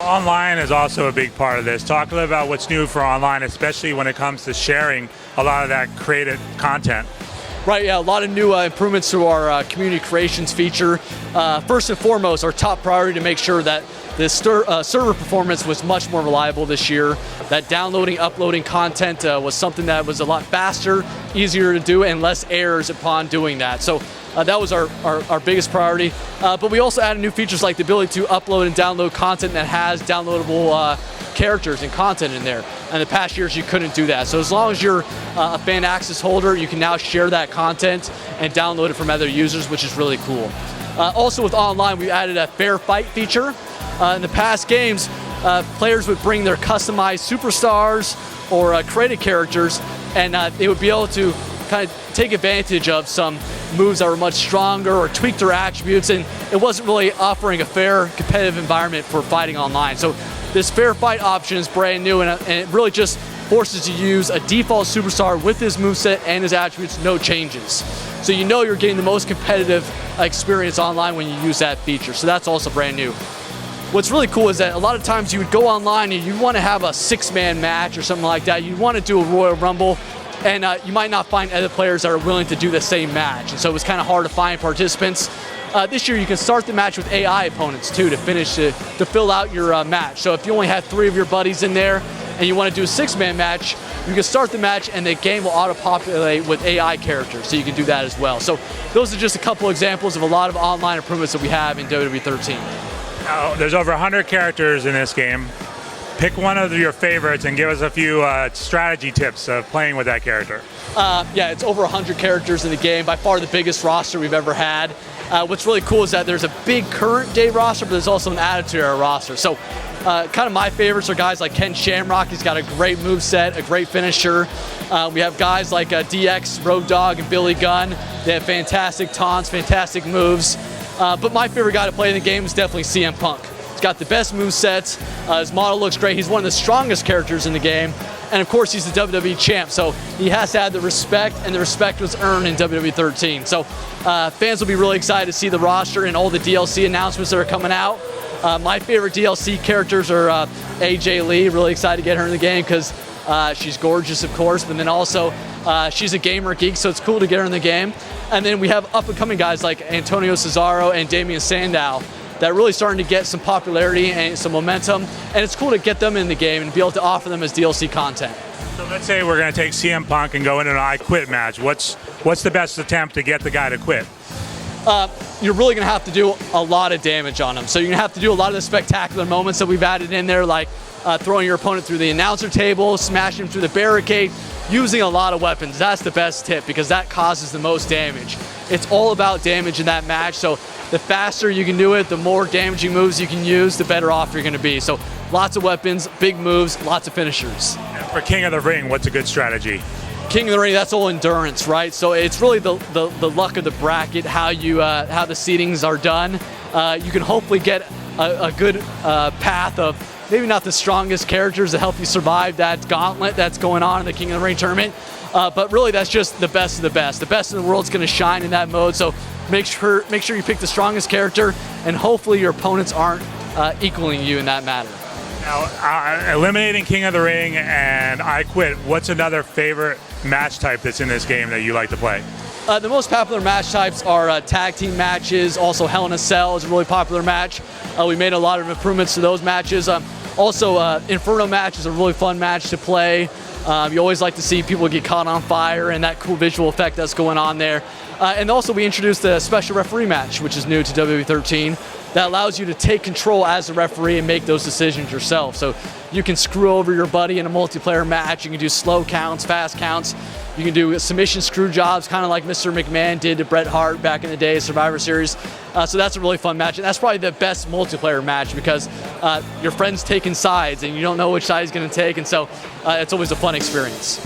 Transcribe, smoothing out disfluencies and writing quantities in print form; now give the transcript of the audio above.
Online is also a big part of this. Talk a little about what's new for online, especially when it comes to sharing a lot of that created content. Right, yeah, a lot of new improvements to our community creations feature. First and foremost, our top priority to make sure that the server performance was much more reliable this year. That downloading, uploading content was something that was a lot faster, easier to do, and less errors upon doing that. So that was our biggest priority. But we also added new features like the ability to upload and download content that has downloadable characters and content in there. In the past years, you couldn't do that. So as long as you're a fan access holder, you can now share that content and download it from other users, which is really cool. Also with online, we added a fair fight feature. In the past games, players would bring their customized superstars or created characters, and they would be able to kind of take advantage of some moves that were much stronger or tweak their attributes, and it wasn't really offering a fair competitive environment for fighting online. So this fair fight option is brand new, and it really just forces you to use a default superstar with his moveset and his attributes, no changes. So you know you're getting the most competitive experience online when you use that feature. So that's also brand new. What's really cool is that a lot of times you would go online and you want to have a 6-man match or something like that. You want to do a Royal Rumble, and you might not find other players that are willing to do the same match. And so it was kind of hard to find participants. This year you can start the match with AI opponents too to fill out your match. So if you only have 3 of your buddies in there and you want to do a 6-man match, you can start the match and the game will auto-populate with AI characters, so you can do that as well. So those are just a couple examples of a lot of online improvements that we have in WWE 13. Now, there's over 100 characters in this game. Pick one of your favorites and give us a few strategy tips of playing with that character. Yeah, it's over 100 characters in the game, by far the biggest roster we've ever had. What's really cool is that there's a big current day roster, but there's also an Attitude Era roster. So kind of my favorites are guys like Ken Shamrock. He's got a great moveset, a great finisher. We have guys like DX, Road Dogg, and Billy Gunn. They have fantastic taunts, fantastic moves. But my favorite guy to play in the game is definitely CM Punk. He's got the best movesets. His model looks great. He's one of the strongest characters in the game. And of course, he's the WWE champ, so he has to have the respect, and the respect was earned in WWE 13. So fans will be really excited to see the roster and all the DLC announcements that are coming out. My favorite DLC characters are AJ Lee. Really excited to get her in the game because she's gorgeous, of course, but then also she's a gamer geek, so it's cool to get her in the game. And then we have up-and-coming guys like Antonio Cesaro and Damien Sandow that are really starting to get some popularity and some momentum, and it's cool to get them in the game and be able to offer them as DLC content. So let's say we're going to take CM Punk and go into an I Quit match. What's the best attempt to get the guy to quit? You're really going to have to do a lot of damage on him. So you're going to have to do a lot of the spectacular moments that we've added in there, like throwing your opponent through the announcer table, smashing him through the barricade, using a lot of weapons. That's the best tip because that causes the most damage. It's all about damage in that match, so the faster you can do it, the more damaging moves you can use, the better off you're going to be. So lots of weapons, big moves, lots of finishers. And for King of the Ring, what's a good strategy? King of the Ring, that's all endurance, right? So it's really the luck of the bracket, how the seedings are done. You can hopefully get a good path of maybe not the strongest characters to help you survive that gauntlet that's going on in the King of the Ring tournament. But really, that's just the best of the best. The best in the world's going to shine in that mode. So make sure you pick the strongest character, and hopefully your opponents aren't equaling you in that matter. Now, eliminating King of the Ring and I Quit, what's another favorite match type that's in this game that you like to play? The most popular match types are tag team matches. Also, Hell in a Cell is a really popular match. We made a lot of improvements to those matches. Also, Inferno match is a really fun match to play. You always like to see people get caught on fire and that cool visual effect that's going on there. And also we introduced a special referee match, which is new to WWE 13, that allows you to take control as a referee and make those decisions yourself. So you can screw over your buddy in a multiplayer match. You can do slow counts, fast counts. You can do submission screw jobs, kind of like Mr. McMahon did to Bret Hart back in the day, Survivor Series. So that's a really fun match. And that's probably the best multiplayer match because your friend's taking sides and you don't know which side he's going to take. And so it's always a fun experience.